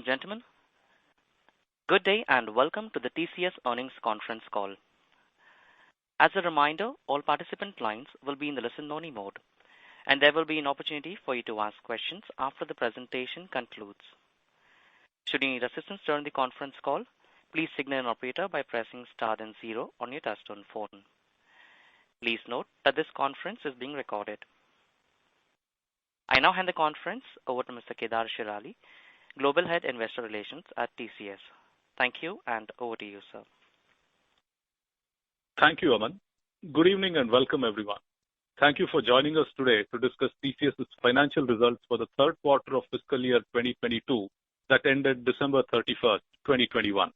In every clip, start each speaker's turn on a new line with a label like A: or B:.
A: gentlemen, good day and welcome to the TCS earnings conference call. As a reminder, all participant lines will be in the listen-only mode, and there will be an opportunity for you to ask questions after the presentation concludes. Should you need assistance during the conference call, please signal an operator by pressing star then 0 on your touchtone phone. Please note that this conference is being recorded. I now hand the conference over to Mr. Kedar Shirali, Global Head Investor Relations at TCS. Thank you, and over to you, sir.
B: Thank you, Aman. Good evening and welcome, everyone. Thank you for joining us today to discuss TCS's financial results for the third quarter of fiscal year 2022 that ended December 31st, 2021.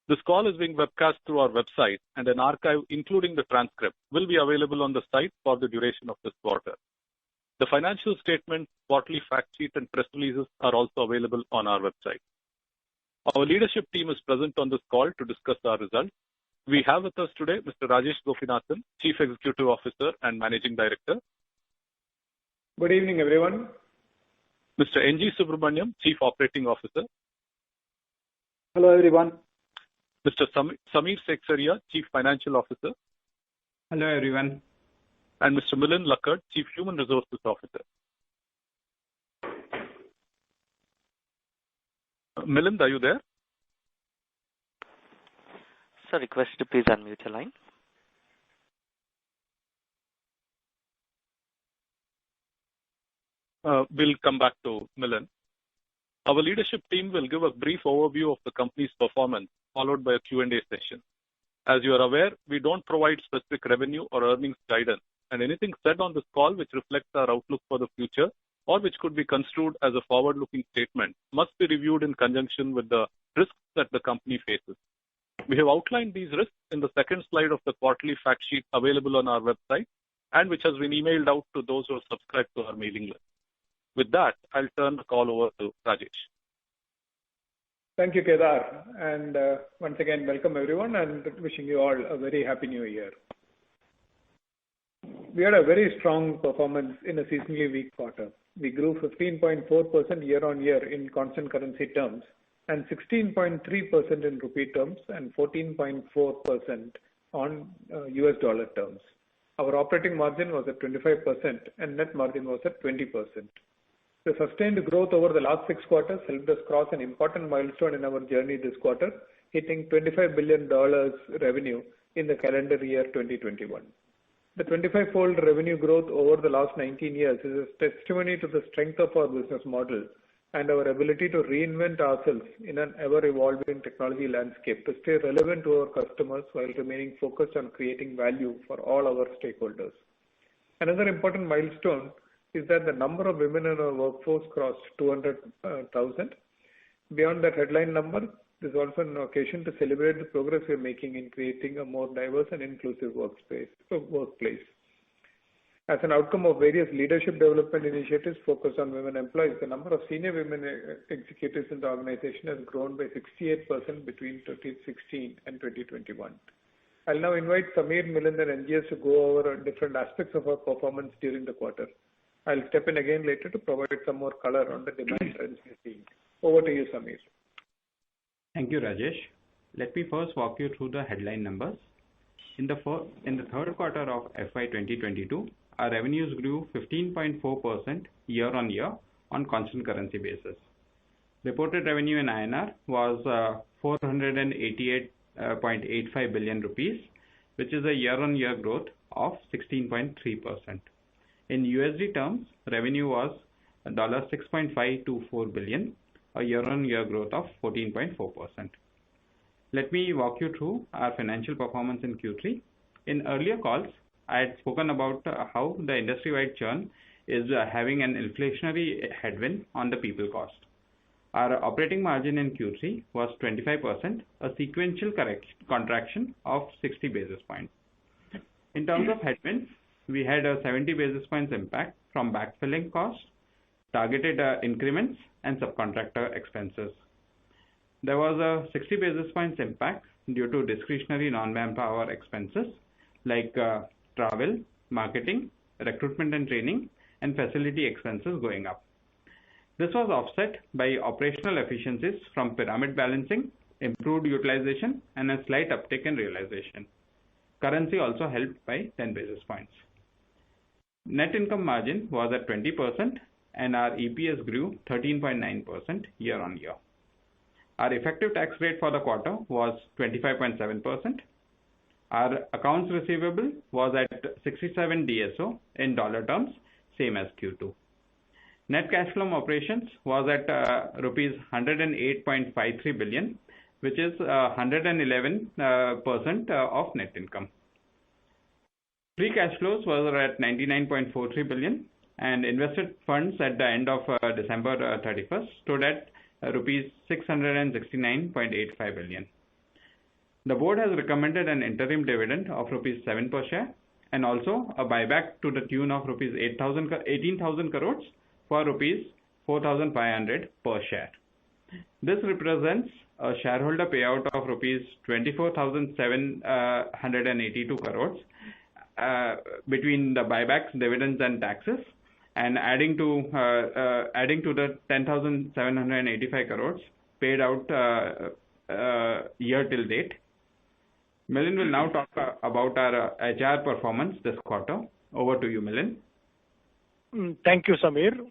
B: This call is being webcast through our website, and an archive, including the transcript, will be available on the site for the duration of this quarter. The financial statement, quarterly fact sheet, and press releases are also available on our website. Our leadership team is present on this call to discuss our results. We have with us today Mr. Rajesh Gopinathan, Chief Executive Officer and Managing Director.
C: Good evening, everyone.
B: Mr. N.G. Subramaniam, Chief Operating Officer.
D: Hello, everyone.
B: Mr. Samir Seksaria, Chief Financial Officer.
E: Hello, everyone.
B: And Mr. Milind Lakkad, Chief Human Resources Officer. Milind, are you there?
A: Sir, request to please unmute your line.
B: We'll come back to Milind. Our leadership team will give a brief overview of the company's performance, followed by a Q&A session. As you are aware, we don't provide specific revenue or earnings guidance, and anything said on this call which reflects our outlook for the future or which could be construed as a forward-looking statement must be reviewed in conjunction with the risks that the company faces. We have outlined these risks in the second slide of the quarterly fact sheet available on our website and which has been emailed out to those who have subscribed to our mailing list. With that, I'll turn the call over to Rajesh.
C: Thank you, Kedar. And once again, welcome everyone and wishing you all a very happy new year. We had a very strong performance in a seasonally weak quarter. We grew 15.4% year-on-year in constant currency terms and 16.3% in rupee terms and 14.4% on US dollar terms. Our operating margin was at 25% and net margin was at 20%. The sustained growth over the last 6 quarters helped us cross an important milestone in our journey this quarter, hitting $25 billion revenue in the calendar year 2021. The 25-fold revenue growth over the last 19 years is a testimony to the strength of our business model and our ability to reinvent ourselves in an ever-evolving technology landscape to stay relevant to our customers while remaining focused on creating value for all our stakeholders. Another important milestone is that the number of women in our workforce crossed 200,000. Beyond that headline number, this is also an occasion to celebrate the progress we are making in creating a more diverse and inclusive workplace. As an outcome of various leadership development initiatives focused on women employees, the number of senior women executives in the organization has grown by 68% between 2016 and 2021. I'll now invite Samir, Milind, and NGS to go over different aspects of our performance during the quarter. I'll step in again later to provide some more color on the demand trends we're seeing. Over to you, Samir.
E: Thank you, Rajesh. Let me first walk you through the headline numbers. In the third quarter of FY22, our revenues grew 15.4% year-on-year on constant currency basis. Reported revenue in INR was 488.85 billion rupees, which is a year-on-year growth of 16.3%. In USD terms, revenue was $6.524 billion, a year-on-year growth of 14.4%. Let me walk you through our financial performance in Q3. In earlier calls, I had spoken about how the industry-wide churn is having an inflationary headwind on the people cost. Our operating margin in Q3 was 25%, a sequential contraction of 60 basis points. In terms of headwinds, we had a 70 basis points impact from backfilling costs, targeted increments, and subcontractor expenses. There was a 60 basis points impact due to discretionary non-manpower expenses like travel, marketing, recruitment and training, and facility expenses going up. This was offset by operational efficiencies from pyramid balancing, improved utilization, and a slight uptick in realization. Currency also helped by 10 basis points. Net income margin was at 20% and our EPS grew 13.9% year on year. Our effective tax rate for the quarter was 25.7%. Our accounts receivable was at 67 DSO in dollar terms, same as Q2. Net cash from operations was at rupees 108.53 billion, which is 111% of net income. Free cash flows were at 99.43 billion, and invested funds at the end of December 31st stood at rupees 669.85 billion. The board has recommended an interim dividend of rupees 7 per share and also a buyback to the tune of rupees 18,000 crores for rupees 4,500 per share. This represents a shareholder payout of rupees 24,782 crores between the buybacks, dividends, and taxes, and adding to the 10,785 crores paid out year till date. Milind will now talk about our HR performance this quarter. Over to you, Milind.
F: Thank you, Samir.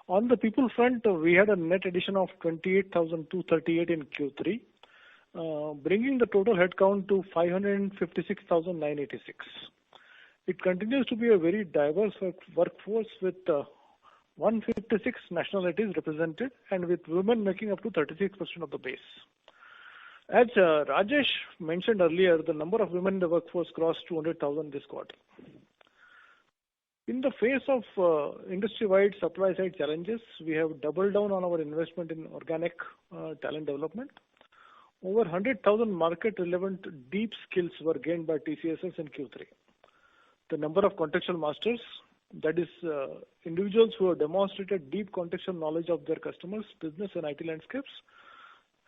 F: On the people front, we had a net addition of 28,238 in Q3, bringing the total headcount to 556,986. It continues to be a very diverse workforce with 156 nationalities represented and with women making up to 36% of the base. As Rajesh mentioned earlier, the number of women in the workforce crossed 200,000 this quarter. In the face of industry-wide supply-side challenges, we have doubled down on our investment in organic talent development. Over 100,000 market-relevant deep skills were gained by TCSers in Q3. The number of contextual masters, that is, individuals who have demonstrated deep contextual knowledge of their customers, business, and IT landscapes,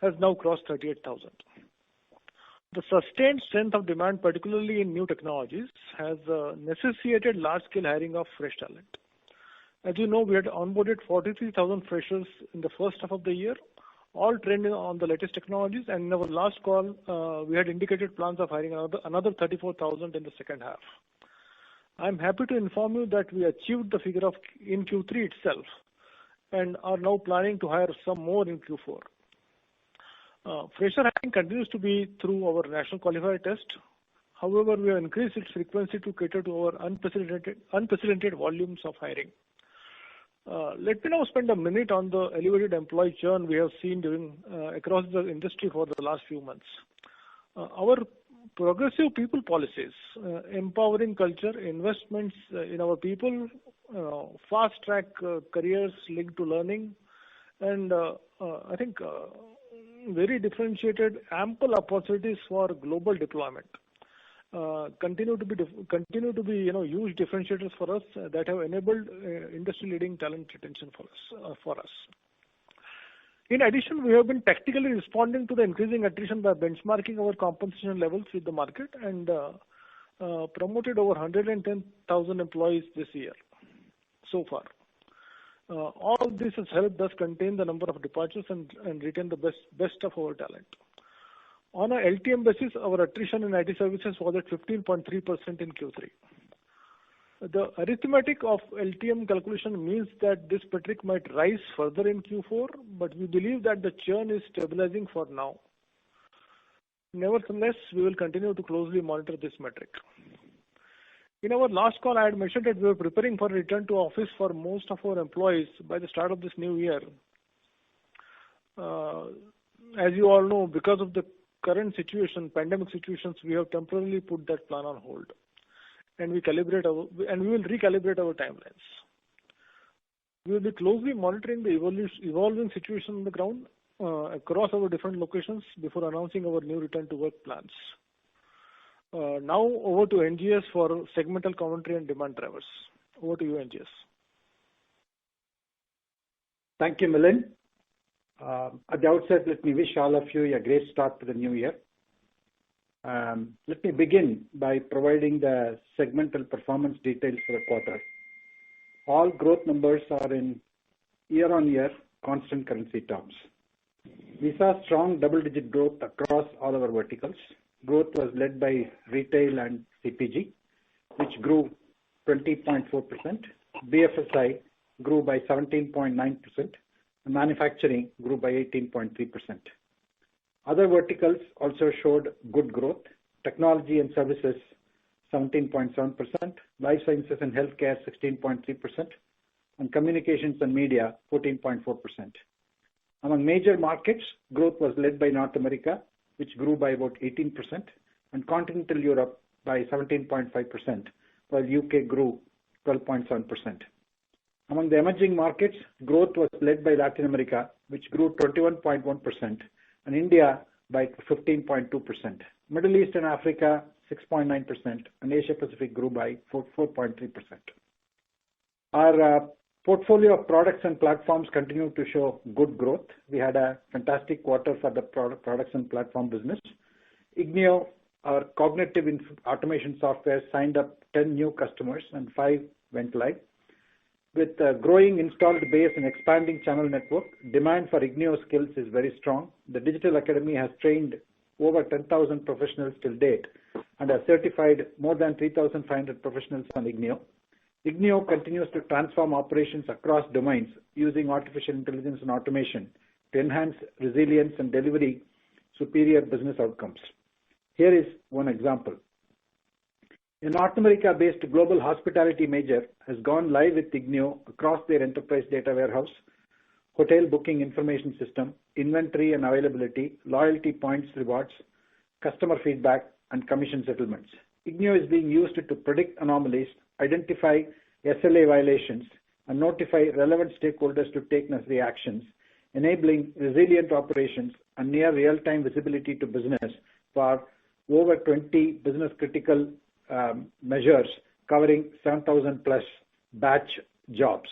F: has now crossed 38,000. The sustained strength of demand, particularly in new technologies, has necessitated large-scale hiring of fresh talent. As you know, we had onboarded 43,000 freshers in the first half of the year, all trained on the latest technologies, and in our last call, we had indicated plans of hiring another 34,000 in the second half. I'm happy to inform you that we achieved the figure in Q3 itself and are now planning to hire some more in Q4. Fresher hiring continues to be through our national qualifier test. However, we have increased its frequency to cater to our unprecedented volumes of hiring. Let me now spend a minute on the elevated employee churn we have seen across the industry for the last few months. Our progressive people policies, empowering culture, investments in our people, fast-track careers linked to learning, and I think very differentiated, ample opportunities for global deployment continue to be huge differentiators for us that have enabled industry-leading talent retention for us. In addition, we have been tactically responding to the increasing attrition by benchmarking our compensation levels with the market and promoted over 110,000 employees this year so far. All this has helped us contain the number of departures and retain the best of our talent. On a LTM basis, our attrition in IT services was at 15.3% in Q3. The arithmetic of LTM calculation means that this metric might rise further in Q4, but we believe that the churn is stabilizing for now. Nevertheless, we will continue to closely monitor this metric. In our last call, I had mentioned that we were preparing for a return to office for most of our employees by the start of this new year. As you all know, because of the current situation, pandemic situations, we have temporarily put that plan on hold, and we will recalibrate our timelines. We will be closely monitoring the evolving situation on the ground across our different locations before announcing our new return to work plans. Now over to NGS for segmental commentary and demand drivers. Over to you, NGS.
D: Thank you, Milind. At the outset, let me wish all of you a great start to the new year. Let me begin by providing the segmental performance details for the quarter. All growth numbers are in year-on-year constant currency terms. We saw strong double-digit growth across all our verticals. Growth was led by retail and CPG, which grew 20.4%. BFSI grew by 17.9%, and manufacturing grew by 18.3%. Other verticals also showed good growth. Technology and services 17.7%, life sciences and healthcare 16.3%, and communications and media 14.4%. Among major markets, growth was led by North America, which grew by about 18%, and continental Europe by 17.5%, while UK grew 12.7%. Among the emerging markets, growth was led by Latin America, which grew 21.1%, and India by 15.2%. Middle East and Africa 6.9%, and Asia Pacific grew by 4.3%. Our portfolio of products and platforms continued to show good growth. We had a fantastic quarter for the products and platform business. Ignio, our cognitive automation software, signed up 10 new customers and 5 went live. With a growing installed base and expanding channel network, demand for Ignio skills is very strong. The Digital Academy has trained over 10,000 professionals till date and has certified more than 3,500 professionals on Ignio. Ignio continues to transform operations across domains using artificial intelligence and automation to enhance resilience and delivery superior business outcomes. Here is one example. A North America-based global hospitality major has gone live with Ignio across their enterprise data warehouse, hotel booking information system, inventory and availability, loyalty points rewards, customer feedback, and commission settlements. Ignio is being used to predict anomalies, identify SLA violations, and notify relevant stakeholders to take necessary actions, enabling resilient operations and near real-time visibility to business for over 20 business-critical measures covering 7,000 plus batch jobs.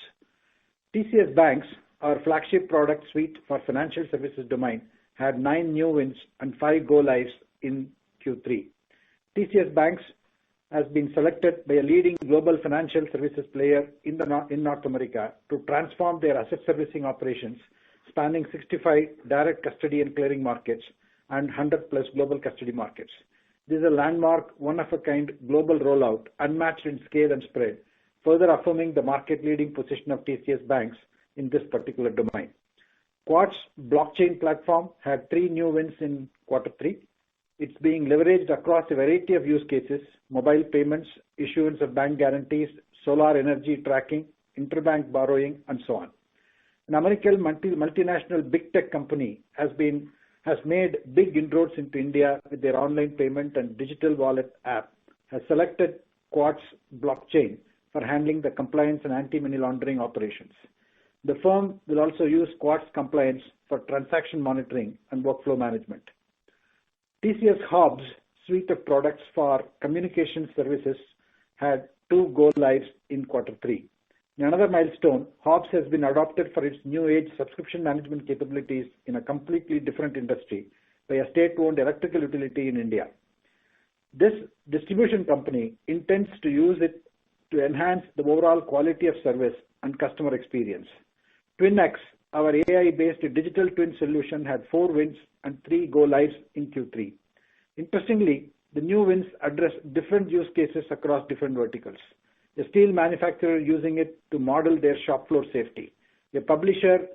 D: TCS Banks, our flagship product suite for financial services domain, had 9 new wins and 5 go-lives in Q3. TCS Banks has been selected by a leading global financial services player in North America to transform their asset servicing operations, spanning 65 direct custody and clearing markets and 100 plus global custody markets. This is a landmark, one-of-a-kind global rollout, unmatched in scale and spread, further affirming the market-leading position of TCS Banks in this particular domain. Quartz blockchain platform had 3 new wins in Q3. It's being leveraged across a variety of use cases: mobile payments, issuance of bank guarantees, solar energy tracking, interbank borrowing, and so on. An American multinational big tech company has made big inroads into India with their online payment and digital wallet app, has selected Quartz blockchain for handling the compliance and anti-money laundering operations. The firm will also use Quartz compliance for transaction monitoring and workflow management. TCS Hubs suite of products for communication services had 2 go-lives in Q3. In another milestone, Hubs has been adopted for its new age subscription management capabilities in a completely different industry by a state-owned electrical utility in India. This distribution company intends to use it to enhance the overall quality of service and customer experience. TwinX, our AI-based digital twin solution, had 4 wins and 3 go-lives in Q3. Interestingly, the new wins address different use cases across different verticals. A steel manufacturer using it to model their shop floor safety. A publisher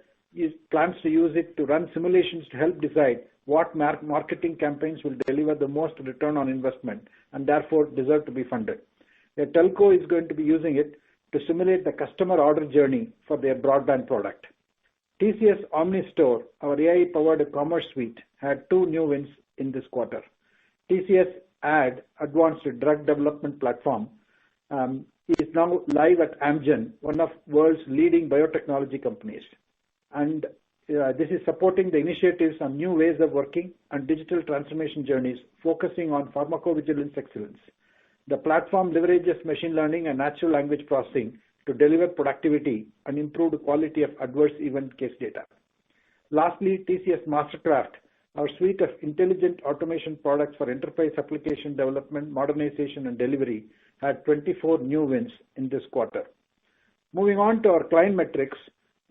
D: plans to use it to run simulations to help decide what marketing campaigns will deliver the most return on investment and therefore deserve to be funded. A telco is going to be using it to simulate the customer order journey for their broadband product. TCS OmniStore, our AI-powered commerce suite, had 2 new wins in this quarter. TCS AD, advanced drug development platform, is now live at Amgen, one of the world's leading biotechnology companies. And this is supporting the initiatives on new ways of working and digital transformation journeys focusing on pharmacovigilance excellence. The platform leverages machine learning and natural language processing to deliver productivity and improve the quality of adverse event case data. Lastly, TCS Mastercraft, our suite of intelligent automation products for enterprise application development, modernization, and delivery, had 24 new wins in this quarter. Moving on to our client metrics,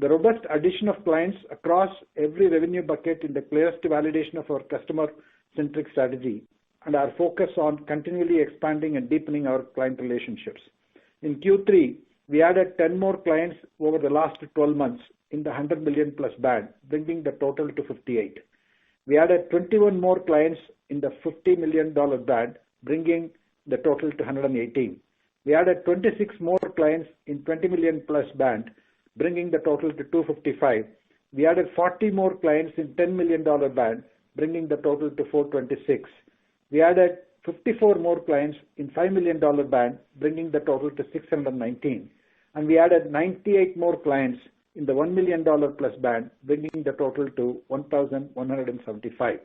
D: The robust addition of clients across every revenue bucket in the clearest validation of our customer-centric strategy and our focus on continually expanding and deepening our client relationships. In Q3, we added 10 more clients over the last 12 months in the 100 million plus band, bringing the total to 58. We added 21 more clients in the $50 million band, bringing the total to 118. We added 26 more clients in 20 million plus band, bringing the total to 255. We added 40 more clients in $10 million band, bringing the total to 426. We added 54 more clients in $5 million band, bringing the total to 619. And we added 98 more clients in the $1 million plus band, bringing the total to 1,175.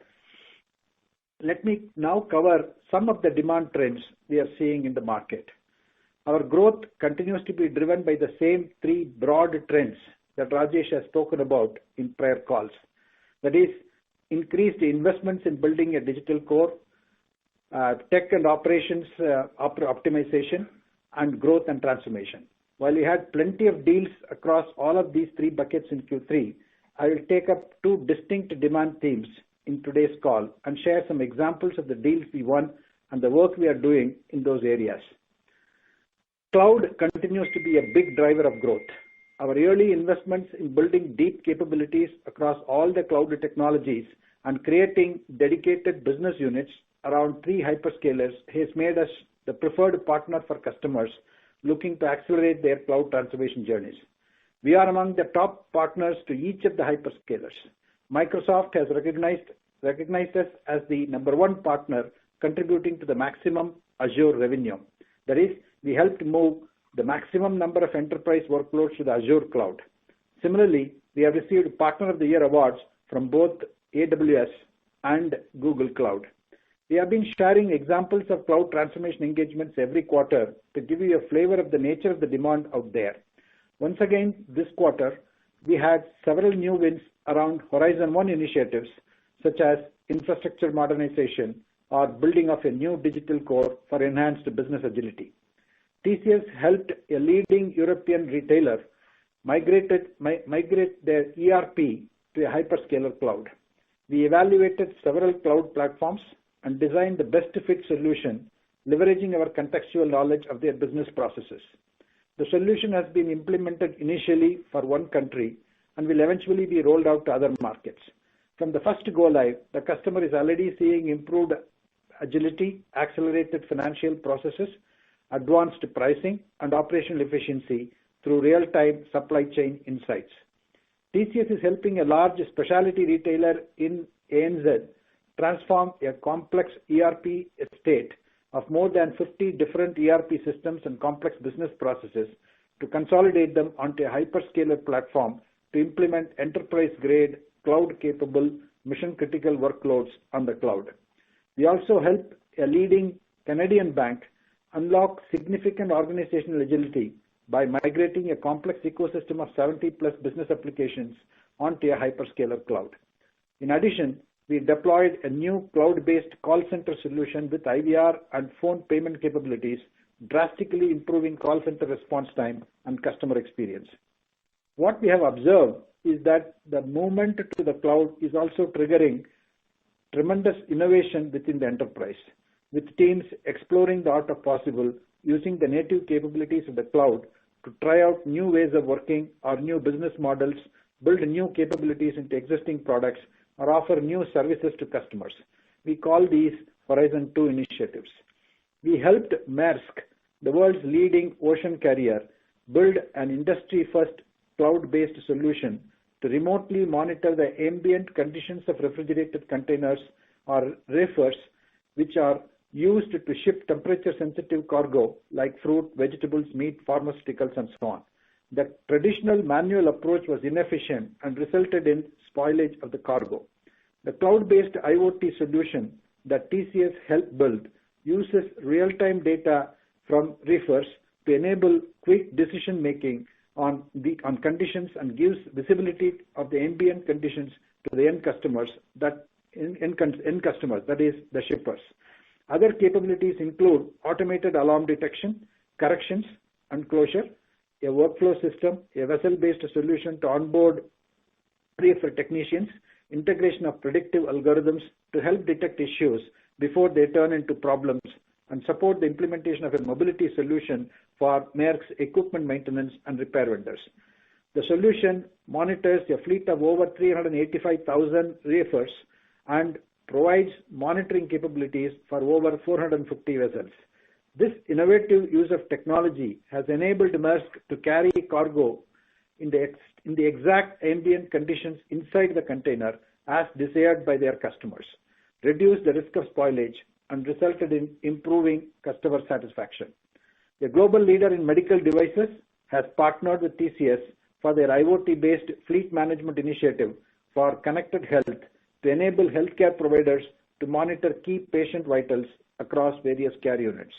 D: Let me now cover some of the demand trends we are seeing in the market. Our growth continues to be driven by the same three broad trends that Rajesh has spoken about in prior calls. That is, increased investments in building a digital core, tech and operations optimization, and growth and transformation. While we had plenty of deals across all of these three buckets in Q3, I will take up two distinct demand themes in today's call and share some examples of the deals we won and the work we are doing in those areas. Cloud continues to be a big driver of growth. Our early investments in building deep capabilities across all the cloud technologies and creating dedicated business units around three hyperscalers has made us the preferred partner for customers looking to accelerate their cloud transformation journeys. We are among the top partners to each of the hyperscalers. Microsoft has recognized us as the number one partner contributing to the maximum Azure revenue. That is, we helped move the maximum number of enterprise workloads to the Azure cloud. Similarly, we have received Partner of the Year awards from both AWS and Google Cloud. We have been sharing examples of cloud transformation engagements every quarter to give you a flavor of the nature of the demand out there. Once again, this quarter, we had several new wins around Horizon 1 initiatives, such as infrastructure modernization or building of a new digital core for enhanced business agility. TCS helped a leading European retailer migrate their ERP to a hyperscaler cloud. We evaluated several cloud platforms and designed the best fit solution, leveraging our contextual knowledge of their business processes. The solution has been implemented initially for one country and will eventually be rolled out to other markets. From the first go live, the customer is already seeing improved agility, accelerated financial processes, advanced pricing, and operational efficiency through real-time supply chain insights. TCS is helping a large specialty retailer in ANZ transform a complex ERP estate of more than 50 different ERP systems and complex business processes to consolidate them onto a hyperscaler platform to implement enterprise-grade, cloud-capable, mission-critical workloads on the cloud. We also help a leading Canadian bank unlock significant organizational agility by migrating a complex ecosystem of 70 plus business applications onto a hyperscaler cloud. In addition, we deployed a new cloud-based call center solution with IVR and phone payment capabilities, drastically improving call center response time and customer experience. What we have observed is that the movement to the cloud is also triggering tremendous innovation within the enterprise, with teams exploring the art of possible using the native capabilities of the cloud to try out new ways of working or new business models, build new capabilities into existing products, or offer new services to customers. We call these Horizon 2 initiatives. We helped Maersk, the world's leading ocean carrier, build an industry-first cloud-based solution to remotely monitor the ambient conditions of refrigerated containers or reefers, which are used to ship temperature-sensitive cargo like fruit, vegetables, meat, pharmaceuticals, and so on. The traditional manual approach was inefficient and resulted in spoilage of the cargo. The cloud-based IoT solution that TCS helped build uses real-time data from reefers to enable quick decision-making on conditions and gives visibility of the ambient conditions to the end customers, that is the shippers. Other capabilities include automated alarm detection, corrections, and closure, a workflow system, a vessel-based solution to onboard reefer technicians, integration of predictive algorithms to help detect issues before they turn into problems, and support the implementation of a mobility solution for Maersk's equipment maintenance and repair vendors. The solution monitors a fleet of over 385,000 reefers and provides monitoring capabilities for over 450 vessels. This innovative use of technology has enabled Maersk to carry cargo in the exact ambient conditions inside the container as desired by their customers, reduce the risk of spoilage, and resulted in improving customer satisfaction. A global leader in medical devices has partnered with TCS for their IoT-based fleet management initiative for connected health to enable healthcare providers to monitor key patient vitals across various care units.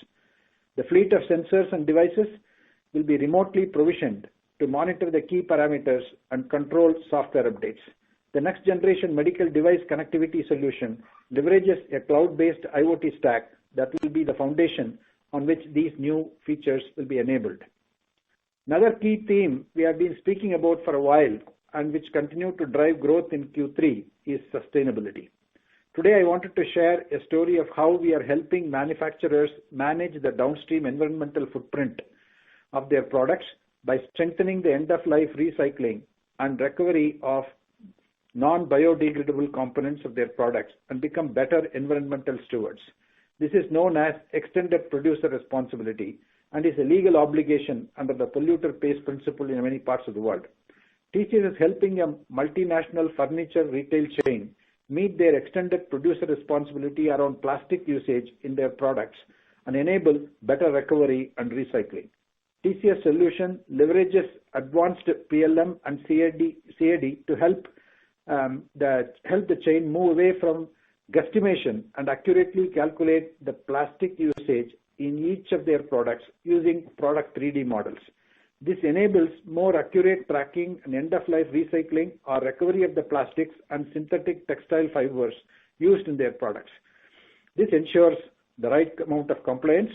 D: The fleet of sensors and devices will be remotely provisioned to monitor the key parameters and control software updates. The next generation medical device connectivity solution leverages a cloud-based IoT stack that will be the foundation on which these new features will be enabled. Another key theme we have been speaking about for a while and which continue to drive growth in Q3 is sustainability. Today I wanted to share a story of how we are helping manufacturers manage the downstream environmental footprint of their products by strengthening the end-of-life recycling and recovery of non-biodegradable components of their products and become better environmental stewards. This is known as extended producer responsibility and is a legal obligation under the polluter pays principle in many parts of the world. TCS is helping a multinational furniture retail chain meet their extended producer responsibility around plastic usage in their products and enable better recovery and recycling. TCS solution leverages advanced PLM and CAD to help the chain move away from guesstimation and accurately calculate the plastic usage in each of their products using product 3D models. This enables more accurate tracking and end-of-life recycling or recovery of the plastics and synthetic textile fibers used in their products. This ensures the right amount of compliance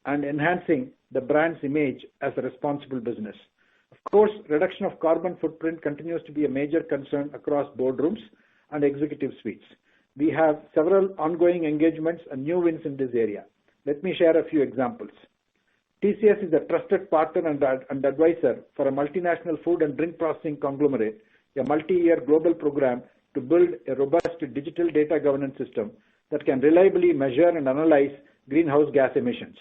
D: and enhancing the brand's image as a responsible business. Of course, reduction of carbon footprint continues to be a major concern across boardrooms and executive suites. We have several ongoing engagements and new wins in this area. Let me share a few examples. TCS is a trusted partner and advisor for a multinational food and drink processing conglomerate, a multi-year global program to build a robust digital data governance system that can reliably measure and analyze greenhouse gas emissions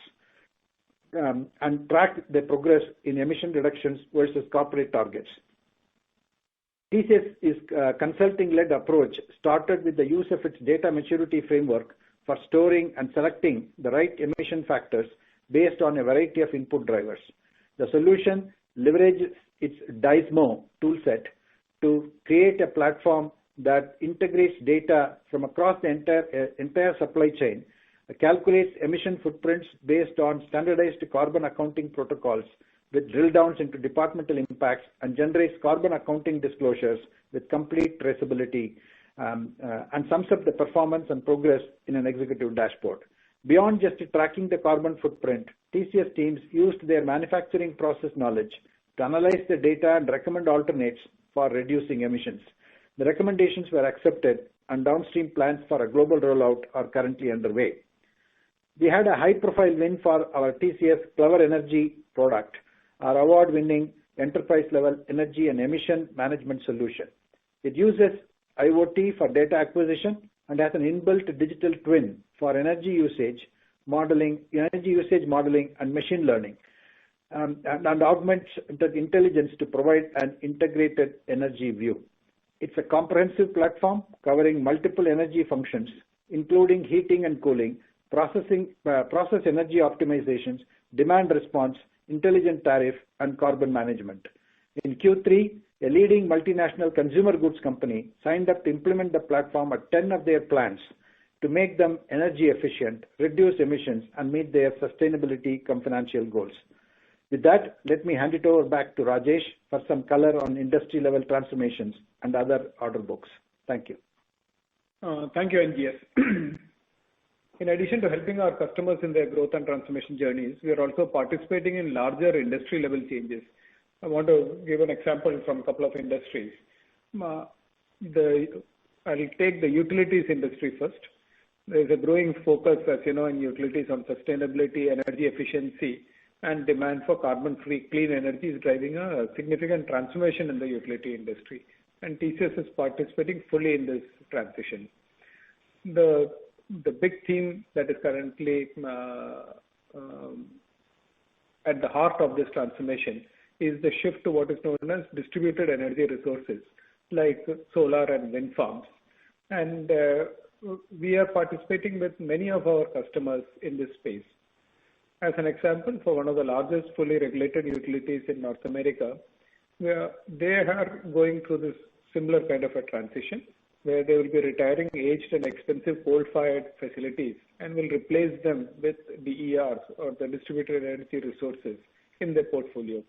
D: and track the progress in emission reductions versus corporate targets. TCS' consulting-led approach started with the use of its data maturity framework for storing and selecting the right emission factors based on a variety of input drivers. The solution leverages its DISMO toolset to create a platform that integrates data from across the entire supply chain, calculates emission footprints based on standardized carbon accounting protocols with drill downs into departmental impacts, and generates carbon accounting disclosures with complete traceability and sums up the performance and progress in an executive dashboard. Beyond just tracking the carbon footprint, TCS teams used their manufacturing process knowledge to analyze the data and recommend alternates for reducing emissions. The recommendations were accepted and downstream plans for a global rollout are currently underway. We had a high-profile win for our TCS Clever Energy product, our award-winning enterprise-level energy and emission management solution. It uses IoT for data acquisition and has an inbuilt digital twin for energy usage modeling and machine learning, and augments the intelligence to provide an integrated energy view. It's a comprehensive platform covering multiple energy functions, including heating and cooling, process energy optimizations, demand response, intelligent tariff, and carbon management. In Q3, a leading multinational consumer goods company signed up to implement the platform at 10 of their plants to make them energy efficient, reduce emissions, and meet their sustainability cum financial goals. With that, let me hand it over back to Rajesh for some color on industry-level transformations and other order books. Thank you.
C: Thank you, NGS. In addition to helping our customers in their growth and transformation journeys, we are also participating in larger industry-level changes I want to give an example from a couple of industries. I'll take the utilities industry first. There's a growing focus, as you know, in utilities on sustainability, energy efficiency, and demand for carbon-free clean energy is driving a significant transformation in the utility industry. And TCS is participating fully in this transition. The big theme that is currently at the heart of this transformation is the shift to what is known as distributed energy resources like solar and wind farms. And we are participating with many of our customers in this space. As an example, for one of the largest fully regulated utilities in North America, they are going through this similar kind of a transition where they will be retiring aged and expensive coal-fired facilities and will replace them with DERs or the distributed energy resources in their portfolio.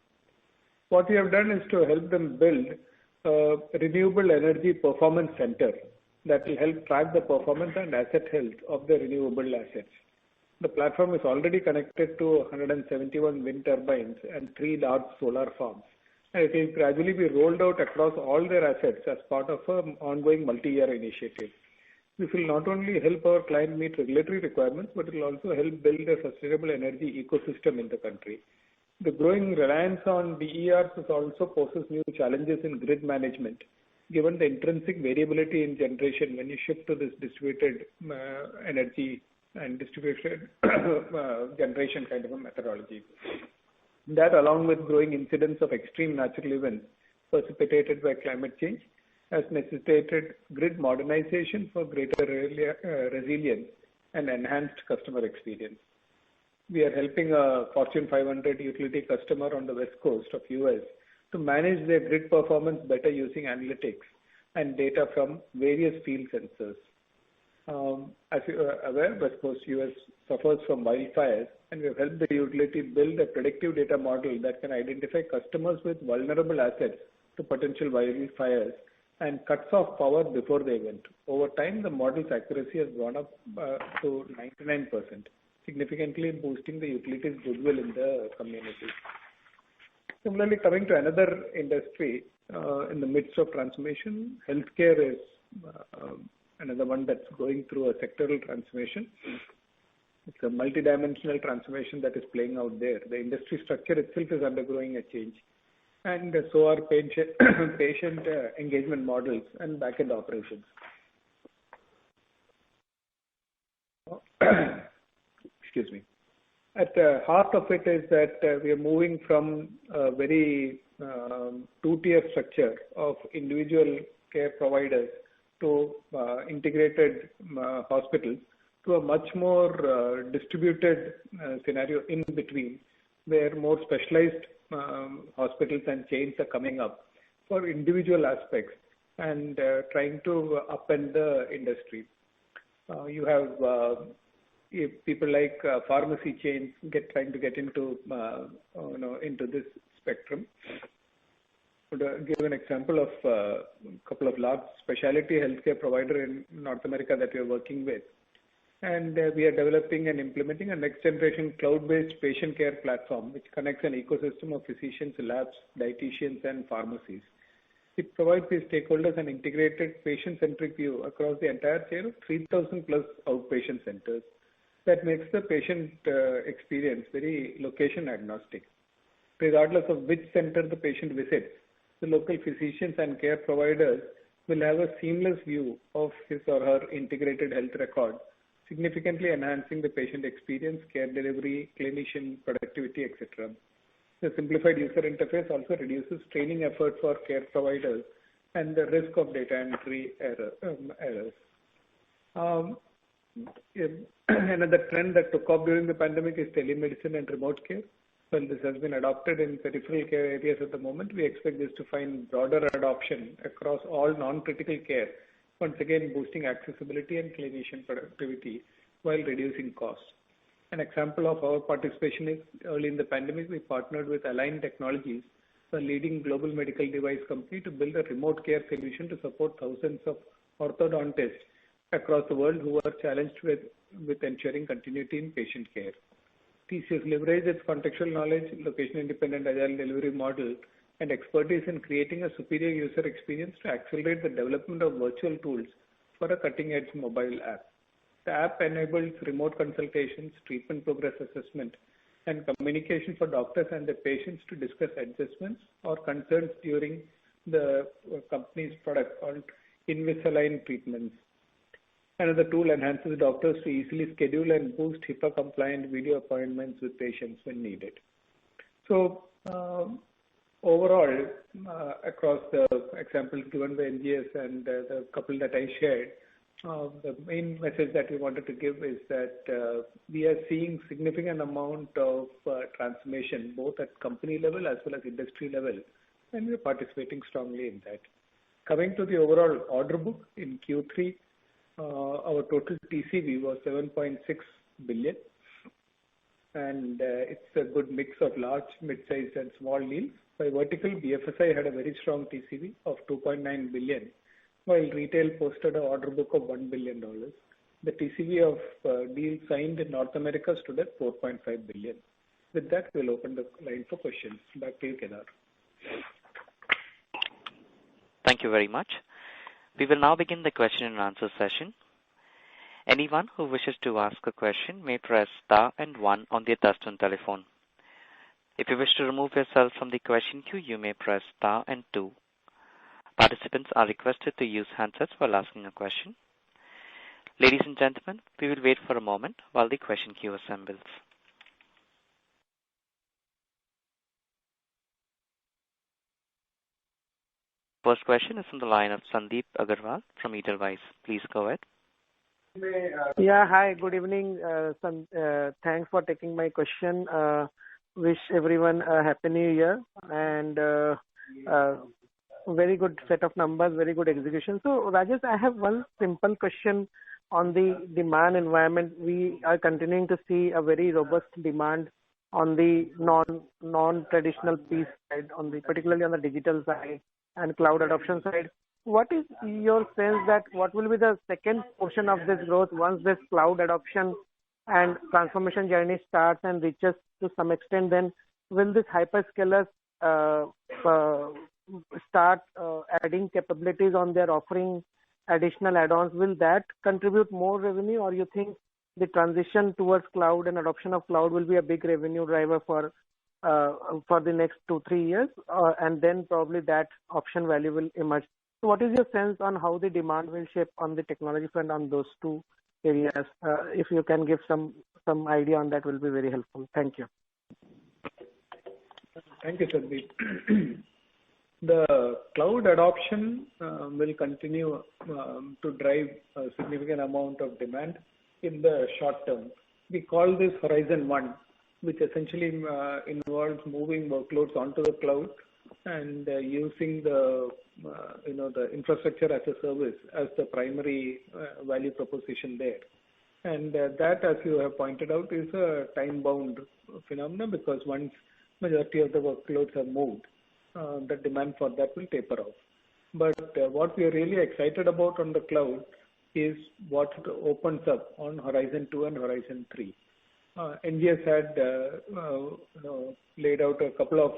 C: What we have done is to help them build a renewable energy performance center that will help track the performance and asset health of the renewable assets. The platform is already connected to 171 wind turbines and 3 large solar farms. And it will gradually be rolled out across all their assets as part of an ongoing multi-year initiative. This will not only help our client meet regulatory requirements, but it will also help build a sustainable energy ecosystem in the country. The growing reliance on DERs also poses new challenges in grid management, given the intrinsic variability in generation when you shift to this distributed energy and distributed generation kind of a methodology. That, along with growing incidents of extreme natural events precipitated by climate change, has necessitated grid modernization for greater resilience and enhanced customer experience. We are helping a Fortune 500 utility customer on the west coast of US to manage their grid performance better using analytics and data from various field sensors. As you are aware, West Coast US suffers from wildfires, and we have helped the utility build a predictive data model that can identify customers with vulnerable assets to potential wildfires and cuts off power before the event. Over time, the model's accuracy has gone up to 99%, significantly boosting the utility's goodwill in the community. Similarly, coming to another industry in the midst of transformation, healthcare is another one that's going through a sectoral transformation. It's a multidimensional transformation that is playing out there. The industry structure itself is undergoing a change, and so are patient engagement models and back-end operations. Excuse me. At the heart of it is that we are moving from a very two-tier structure of individual care providers to integrated hospitals to a much more distributed scenario in between, where more specialized hospitals and chains are coming up for individual aspects and trying to upend the industry. You have people like pharmacy chains trying to get into into this spectrum. To give an example of a couple of large specialty healthcare provider in North America that we are working with, and we are developing and implementing a next-generation cloud-based patient care platform which connects an ecosystem of physicians, labs, dietitians, and pharmacies. It provides these stakeholders an integrated patient-centric view across the entire chain of 3,000 plus outpatient centers. That makes the patient experience very location agnostic. Regardless of which center the patient visits, the local physicians and care providers will have a seamless view of his or her integrated health record, significantly enhancing the patient experience, care delivery, clinician productivity, etc. The simplified user interface also reduces training effort for care providers and the risk of data entry errors. Another trend that took off during the pandemic is telemedicine and remote care. Well, this has been adopted in peripheral care areas at the moment. We expect this to find broader adoption across all non-critical care, once again boosting accessibility and clinician productivity while reducing costs. An example of our participation is early in the pandemic, we partnered with Align Technologies, a leading global medical device company, to build a remote care solution to support thousands of orthodontists across the world who are challenged with ensuring continuity in patient care. TCS leveraged its contextual knowledge, location-independent agile delivery model, and expertise in creating a superior user experience to accelerate the development of virtual tools for a cutting-edge mobile app. The app enables remote consultations, treatment progress assessment, and communication for doctors and their patients to discuss adjustments or concerns during the company's product called Invisalign treatments. Another tool enhances doctors to easily schedule and boost HIPAA-compliant video appointments with patients when needed. So, overall, across the examples given by NGS and the couple that I shared, the main message that we wanted to give is that we are seeing significant amount of transformation both at company level as well as industry level, and we are participating strongly in that. Coming to the overall order book in Q3, our total TCV was 7.6 billion, and it's a good mix of large, mid-sized, and small deals. By vertical, BFSI had a very strong TCV of 2.9 billion, while retail posted an order book of $1 billion. The TCV of deals signed in North America stood at 4.5 billion. With that, we'll open the line for questions. Back to you, Kedar.
A: Thank you very much. We will now begin the question and answer session. Anyone who wishes to ask a question may press star and one on their touchtone telephone. If you wish to remove yourself from the question queue, you may press star and two. Participants are requested to use handsets while asking a question. Ladies and gentlemen, we will wait for a moment while the question queue assembles. First question is from the line of Sandeep Agarwal from Edelweiss. Please go ahead.
G: Yeah, hi, good evening. Thanks for taking my question. Wish everyone a happy new year and very good set of numbers, very good execution. So, Rajesh, I have one simple question on the demand environment. We are continuing to see a very robust demand on the non-traditional piece side, particularly on the digital side and cloud adoption side. What is your sense that what will be the second portion of this growth once this cloud adoption and transformation journey starts and reaches to some extent? Then will this hyperscalers start adding capabilities on their offering additional add-ons? Will that contribute more revenue, or you think the transition towards cloud and adoption of cloud will be a big revenue driver for the next 2-3 years, and then probably that option value will emerge? So what is your sense on how the demand will shape on the technology front on those two areas? If you can give some idea on that, will be very helpful. Thank you.
C: Thank you, Sandeep. The cloud adoption will continue to drive a significant amount of demand in the short term. We call this Horizon 1, which essentially involves moving workloads onto the cloud and using the infrastructure as a service as the primary value proposition there. And that, as you have pointed out, is a time-bound phenomenon, because once majority of the workloads are moved, the demand for that will taper off. But what we are really excited about on the cloud is what opens up on Horizon 2 and Horizon 3. NGS had laid out a couple of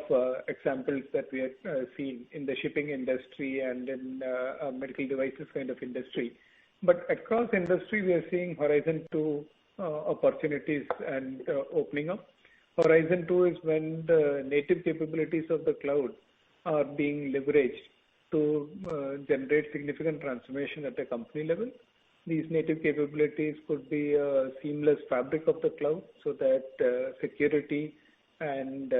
C: examples that we had seen in the shipping industry and in medical devices kind of industry. But across industry, we are seeing Horizon 2 opportunities and opening up. Horizon 2 is when the native capabilities of the cloud are being leveraged to generate significant transformation at the company level. These native capabilities could be a seamless fabric of the cloud, so that security and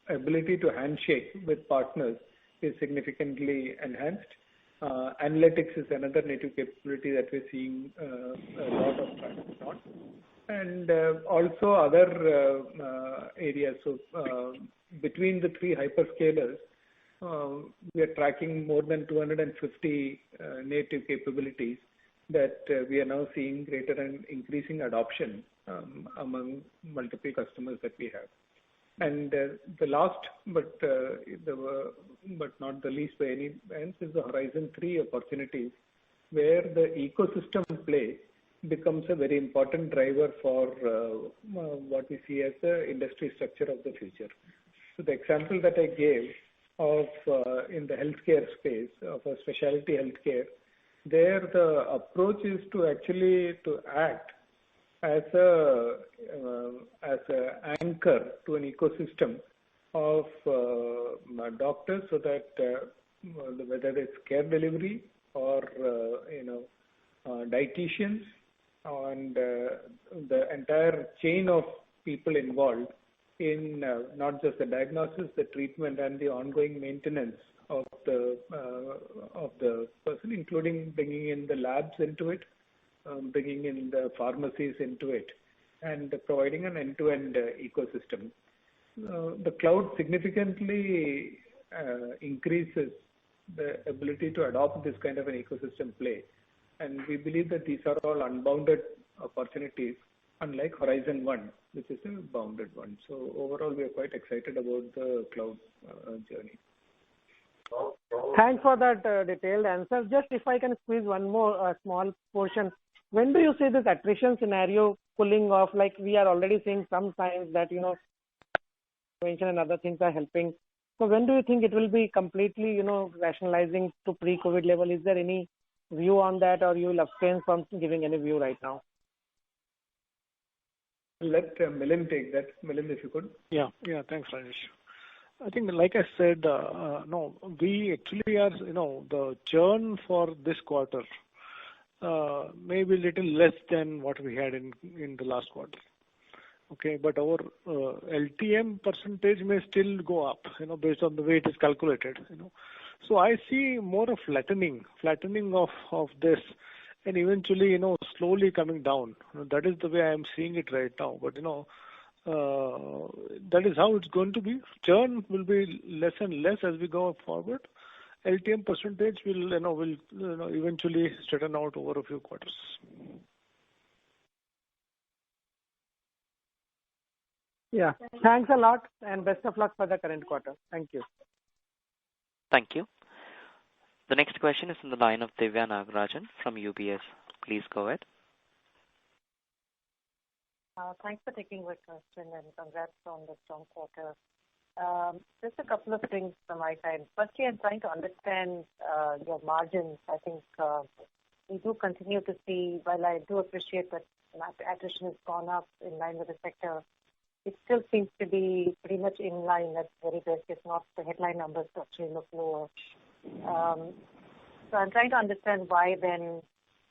C: ability to handshake with partners is significantly enhanced. Analytics is another native capability that we're seeing a lot of traction on. And also other areas. So between the three hyperscalers, we are tracking more than 250 native capabilities that we are now seeing greater and increasing adoption among multiple customers that we have. And the last, but not the least by any means, is the Horizon 3 opportunities, where the ecosystem play becomes a very important driver for what we see as the industry structure of the future. So the example that I gave of in the healthcare space of a specialty healthcare, there the approach is to actually to act as a anchor to an ecosystem of doctors, so that whether it's care delivery or dietitians and the entire chain of people involved in not just the diagnosis, the treatment, and the ongoing maintenance of the person, including bringing in the labs into it, bringing in the pharmacies into it, and providing an end-to-end ecosystem. The cloud significantly increases the ability to adopt this kind of an ecosystem play. And we believe that these are all unbounded opportunities, unlike Horizon 1, which is a bounded one. So overall, we are quite excited about the cloud journey.
G: Thanks for that detailed answer. Just if I can squeeze one more small portion. When do you see this attrition scenario cooling off? Like we are already seeing some signs that, prevention and other things are helping. So when do you think it will be completely, rationalizing to pre-COVID level? Is there any view on that, or you will abstain from giving any view right now?
C: Let Milind take that. Milind, if you could.
F: Yeah. Thanks, Rajesh. I think, like I said, no, we actually are, the churn for this quarter maybe little less than what we had in the last quarter. Okay, but our LTM percentage may still go up, based on the way it is calculated. So I see more of flattening of this, and eventually, slowly coming down. That is the way I am seeing it right now. But that is how it's going to be. Churn will be less and less as we go forward. LTM percentage will eventually straighten out over a few quarters.
G: Yeah. Thanks a lot, and best of luck for the current quarter. Thank you.
A: Thank you. The next question is from the line of Divya Nagarajan from UBS. Please go ahead.
H: Thanks for taking my question, and congrats on the strong quarter. Just a couple of things from my side. Firstly, I'm trying to understand your margins. I think we do continue to see, while I do appreciate that attrition has gone up in line with the sector, it still seems to be pretty much in line at very best, if not the headline numbers actually look lower. So I'm trying to understand why then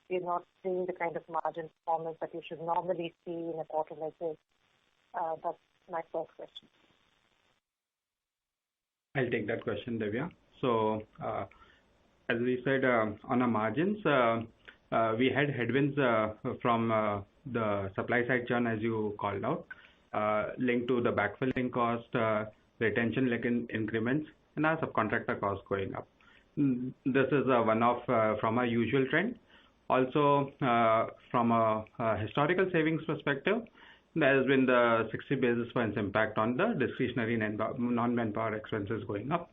H: you're not seeing the kind of margin performance that you should normally see in a quarter like this. That's my first question.
E: I'll take that question, Divya. So, as we said, on our margins, we had headwinds from the supply side churn, as you called out, linked to the backfilling cost, retention increments, and our subcontractor costs going up. This is a one-off from our usual trend. Also, from a historical savings perspective, there has been the 60 basis points impact on the discretionary non-manpower expenses going up.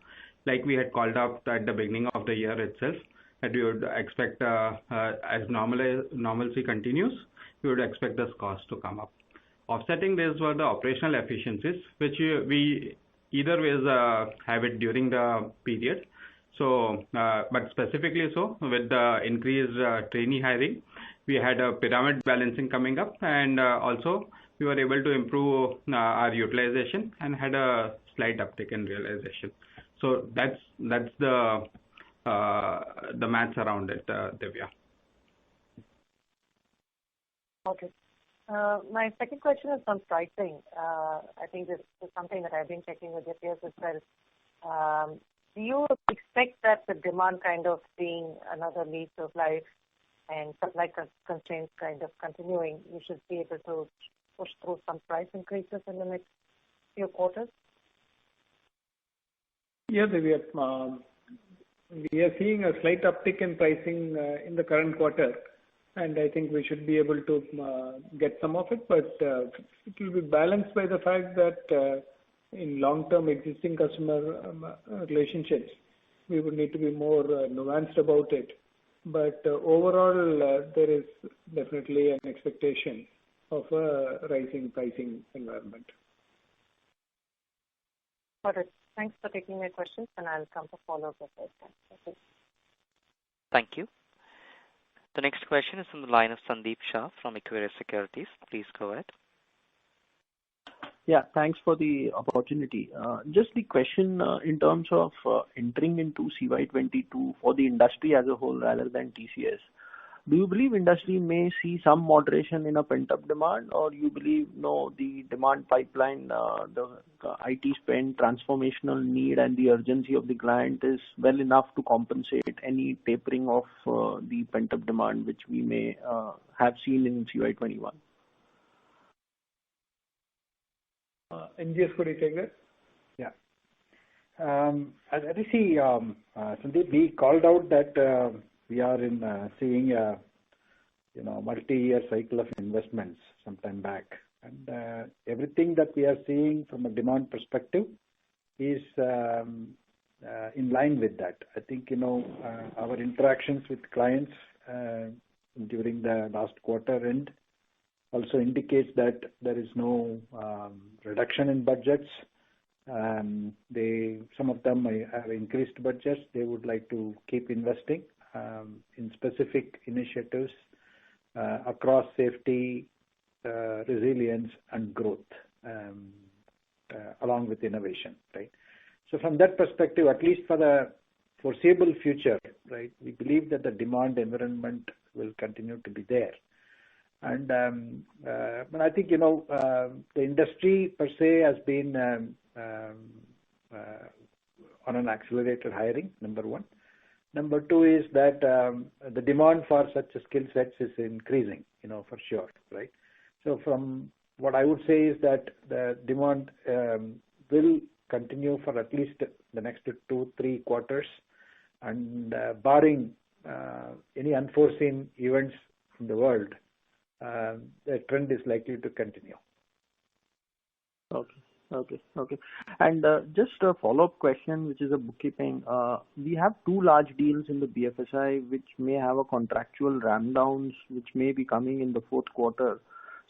E: Like we had called out at the beginning of the year itself, that we would expect, as normalcy continues, we would expect this cost to come up. Offsetting this were the operational efficiencies, which we either ways have it during the period. So, but specifically so, with the increased trainee hiring, we had a pyramid balancing coming up, and also we were able to improve our utilization and had a slight uptick in realization. So that's the maths around it, Divya.
H: Okay. My second question is on pricing. I think this is something that I've been checking with your peers as well. Do you expect that the demand kind of being another lease of life and supply constraints kind of continuing, you should be able to push through some price increases in the next few quarters?
C: Yeah, we are seeing a slight uptick in pricing in the current quarter, and I think we should be able to get some of it, but it will be balanced by the fact that in long-term existing customer relationships, we would need to be more nuanced about it. But overall, there is definitely an expectation of a rising pricing environment.
H: Got it. Thanks for taking my questions, and I'll come to follow up with this. Thank you.
A: Thank you. The next question is from the line of Sandeep Shah from Equirus Securities. Please go ahead.
I: Yeah, thanks for the opportunity. Just the question in terms of entering into CY22 for the industry as a whole rather than TCS. Do you believe industry may see some moderation in a pent-up demand, or you believe no, the demand pipeline, the IT spend, transformational need, and the urgency of the client is well enough to compensate any tapering of the pent-up demand which we may have seen in CY21?
C: NGS, could you take that?
D: Yeah. As I see, Sandeep, we called out that we are seeing a multi-year cycle of investments sometime back, and everything that we are seeing from a demand perspective is in line with that. I think our interactions with clients during the last quarter end also indicates that there is no reduction in budgets. Some of them have increased budgets. They would like to keep investing in specific initiatives across safety, resilience, and growth, along with innovation. Right. So from that perspective, at least for the foreseeable future, right, we believe that the demand environment will continue to be there. And but I think the industry per se has been on an accelerated hiring. Number one. Number two is that the demand for such skill sets is increasing. For sure, right? So from what I would say is that the demand will continue for at least the next 2-3 quarters, and barring any unforeseen events in the world, the trend is likely to continue.
I: Okay. And just a follow-up question, which is a bookkeeping. We have 2 large deals in the BFSI, which may have a contractual ramp downs, which may be coming in the fourth quarter.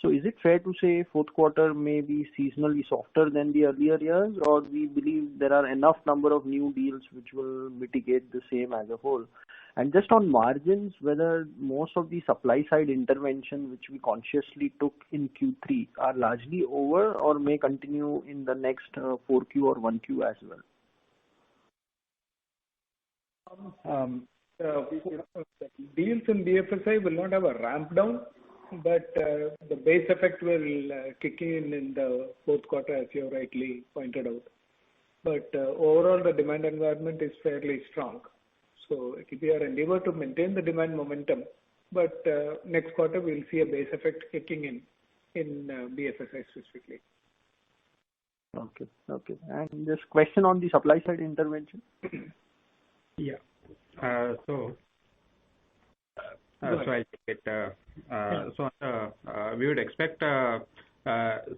I: So is it fair to say fourth quarter may be seasonally softer than the earlier years, or we believe there are enough number of new deals which will mitigate the same as a whole? And just on margins, whether most of the supply side intervention which we consciously took in Q3 are largely over or may continue in the next 4Q or 1Q as well?
C: Deals in BFSI will not have a ramp down, but the base effect will kick in the fourth quarter, as you rightly pointed out. But overall, the demand environment is fairly strong. So we are endeavor to maintain the demand momentum, but next quarter we'll see a base effect kicking in BFSI specifically.
I: Okay. And this question on the supply side intervention?
E: Yeah. So I'll take it. So we would expect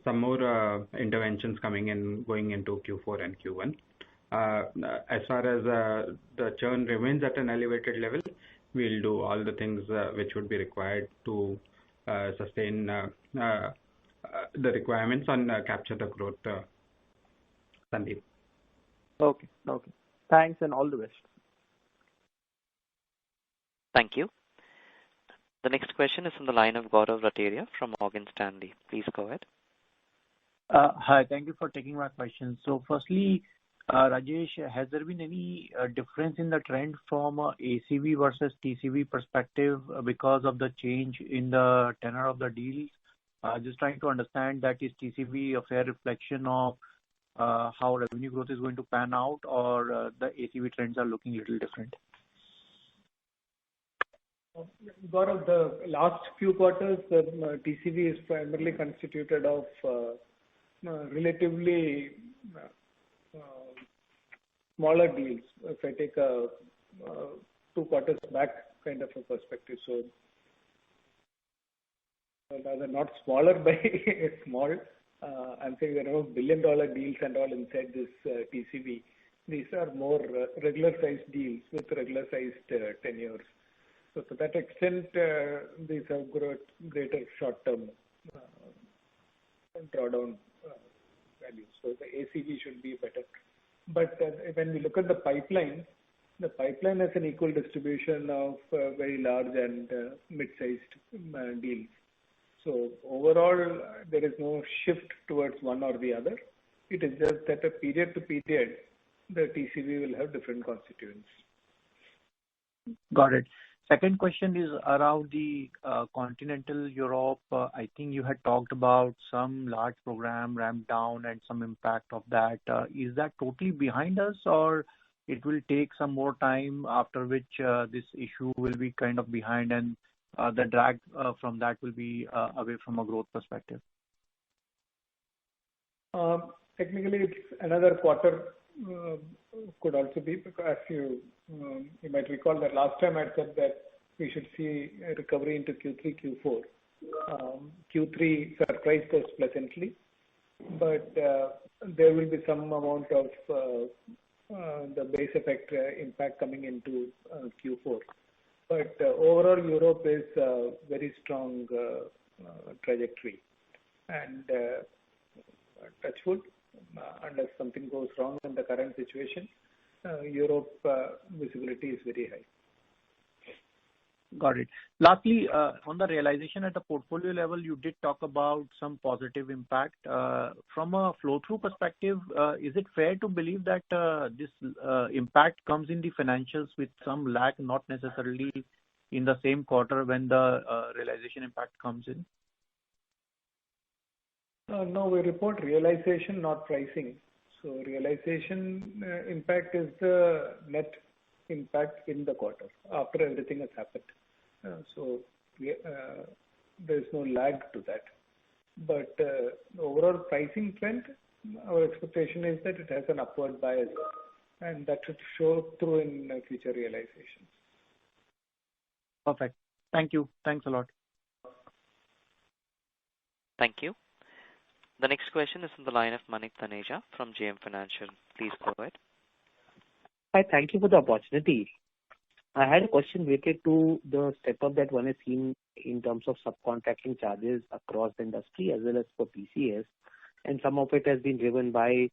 E: some more interventions going into Q4 and Q1. As far as the churn remains at an elevated level, we'll do all the things which would be required to sustain the requirements and capture the growth, Sandeep.
I: Okay. Thanks and all the best.
A: Thank you. The next question is from the line of Gaurav Rateria from Morgan Stanley. Please go ahead.
J: Hi, thank you for taking my question. So firstly, Rajesh, has there been any difference in the trend from ACV versus TCV perspective because of the change in the tenor of the deals? Just trying to understand, that is TCV a fair reflection of how revenue growth is going to pan out, or the ACV trends are looking a little different?
C: Gaurav, the last few quarters, the TCV is primarily constituted of relatively smaller deals. If I take a 2 quarters back kind of a perspective, so rather not smaller by small. I'm saying there are $1 billion deals and all inside this TCV. These are more regular sized deals with regular sized tenures. So to that extent, these have greater short-term drawdown value. So the ACV should be better. But when we look at the pipeline has an equal distribution of very large and mid-sized deals. So overall, there is no shift towards one or the other. It is just that a period to period, the TCV will have different constituents.
J: Got it. Second question is around the continental Europe. I think you had talked about some large program ramp down and some impact of that. Is that totally behind us, or it will take some more time after which this issue will be kind of behind and the drag from that will be away from a growth perspective?
C: Technically, it's another quarter could also be, because as you might recall that last time I said that we should see a recovery into Q3, Q4. Q3 surprised us pleasantly, but there will be some amount of the base effect impact coming into Q4. But overall, Europe is a very strong trajectory, and touch wood, unless something goes wrong in the current situation, Europe visibility is very high.
J: Got it. Lastly, on the realization at the portfolio level, you did talk about some positive impact. From a flow-through perspective, is it fair to believe that this impact comes in the financials with some lag, not necessarily in the same quarter when the realization impact comes in?
C: No, we report realization, not pricing. So realization impact is the net impact in the quarter after everything has happened. So there is no lag to that. But overall pricing trend, our expectation is that it has an upward bias, and that should show through in future realizations.
J: Perfect. Thank you. Thanks a lot.
A: Thank you. The next question is from the line of Manik Taneja from JM Financial. Please go ahead.
K: Hi, thank you for the opportunity. I had a question related to the step up that one has seen in terms of subcontracting charges across the industry as well as for TCS, and some of it has been driven by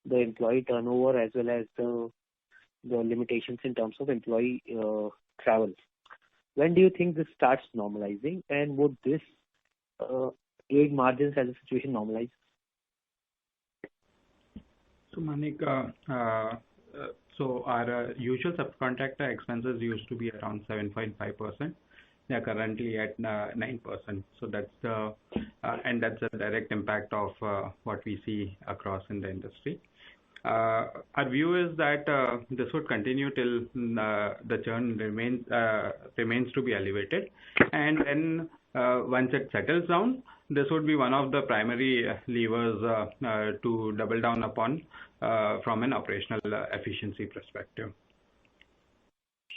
K: the employee turnover as well as the limitations in terms of employee travel. When do you think this starts normalizing, and would this aid margins as the situation normalizes?
E: So Manik, so our usual subcontractor expenses used to be around 7.5%. They are currently at 9%. So that's that's a direct impact of what we see across in the industry. Our view is that this would continue till the churn remains to be elevated, and then once it settles down, this would be one of the primary levers to double down upon from an operational efficiency perspective.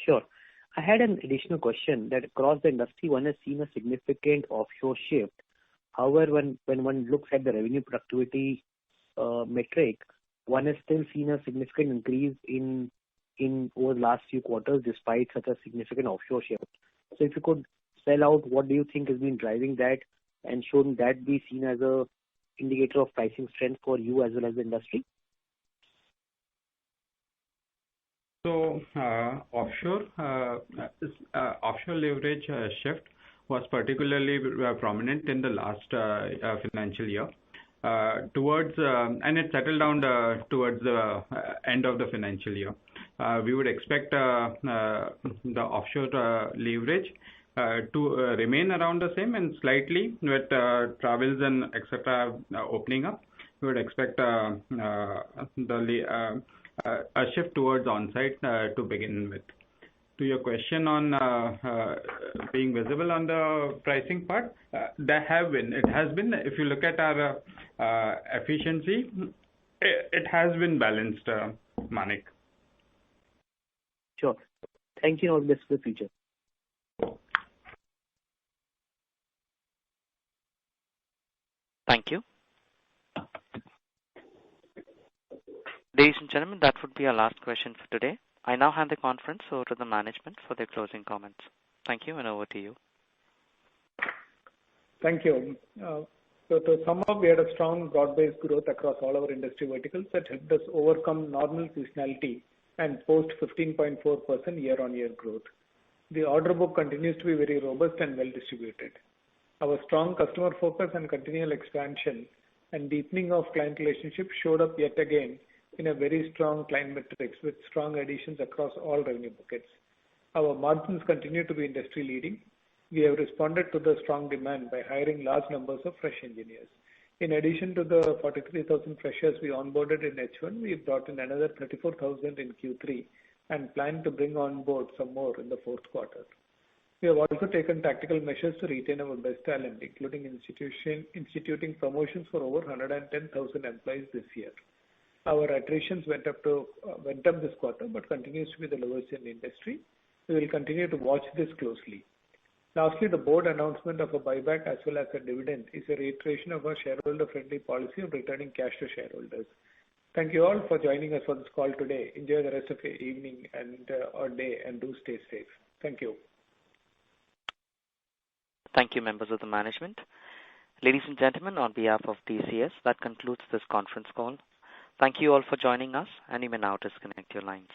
K: Sure. I had an additional question that across the industry, one has seen a significant offshore shift. However, when one looks at the revenue productivity metric, one has still seen a significant increase in over the last few quarters despite such a significant offshore shift. So if you could spell out what do you think has been driving that, and shouldn't that be seen as a indicator of pricing strength for you as well as the industry?
E: So offshore leverage shift was particularly prominent in the last financial year. And it settled down towards the end of the financial year. We would expect the offshore leverage to remain around the same, and slightly with travels and etc. Opening up, we would expect a shift towards on-site to begin with. To your question on being visible on the pricing part, it has been, if you look at our efficiency, it has been balanced, Manik.
K: Sure. Thank you. All the best for the future.
A: Thank you. Ladies and gentlemen, that would be our last question for today. I now hand the conference over to the management for their closing comments. Thank you, and over to you.
C: Thank you. So to sum up, we had a strong broad-based growth across all our industry verticals that helped us overcome normal seasonality and post 15.4% year-on-year growth. The order book continues to be very robust and well distributed. Our strong customer focus and continual expansion and deepening of client relationships showed up yet again in a very strong client metrics with strong additions across all revenue buckets. Our margins continue to be industry leading. We have responded to the strong demand by hiring large numbers of fresh engineers. In addition to the 43,000 freshers we onboarded in H1, we brought in another 34,000 in Q3 and plan to bring on board some more in the fourth quarter. We have also taken tactical measures to retain our best talent, including instituting promotions for over 110,000 employees this year. Our attritions went up this quarter, but continues to be the lowest in the industry. We will continue to watch this closely. Lastly, the board announcement of a buyback as well as a dividend is a reiteration of our shareholder-friendly policy of returning cash to shareholders. Thank you all for joining us for this call today. Enjoy the rest of your evening and or day, and do stay safe. Thank you.
A: Thank you, members of the management. Ladies and gentlemen, on behalf of TCS, that concludes this conference call. Thank you all for joining us, and you may now disconnect your lines.